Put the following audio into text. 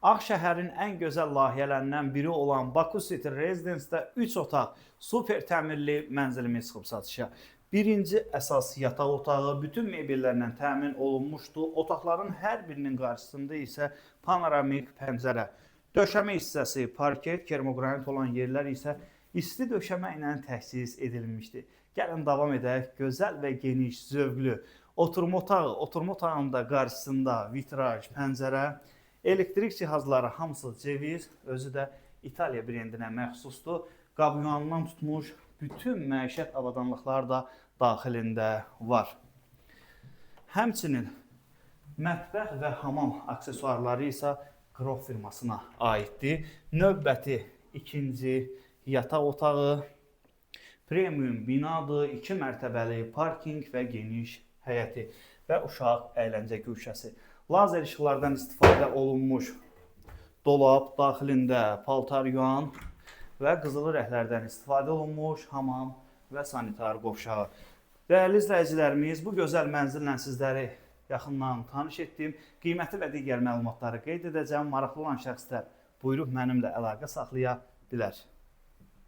Ağşəhərin ən gözəl layihələrindən biri olan Baku City Residence-də 3 otaq super təmirli mənzilimiz çıxıb satışa. Birinci əsas yataq otağı bütün mebellərlə təmin olunmuşdu. Otaqların hər birinin qarşısında isə panoramik pəncərə. Döşəmə hissəsi parket, kermogranit olan yerlər isə isti döşəmə ilə təchiz edilmişdi. Gəlin davam edək. Gözəl və geniş, zövqlü oturma otağı. Oturma otağında qarşısında vitraj, pəncərə, elektrik cihazları hamısı ceviz, özü də İtaliya brendinə məxsusdur. Qabyandan tutmuş bütün məişət avadanlıqlar da daxilində var. Həmçinin mətbəx və hamam aksesuarları isə Grof firmasına aiddir. Növbəti ikinci yataq otağı premium binadır, 2 mərtəbəli parking və geniş həyəti və uşaq əyləncə güşəsi. Lazer işıqlardan istifadə olunmuş dolab, daxilində paltar yuan və qızılı rənglərdən istifadə olunmuş hamam və sanitar qovşağı. Dəyərli izləyicilərimiz, bu gözəl mənzillə sizləri yaxından tanış etdim. Qiyməti və digər məlumatları qeyd edəcəm. Maraqlı olan şəxslər buyurub mənimlə əlaqə saxlaya bilər.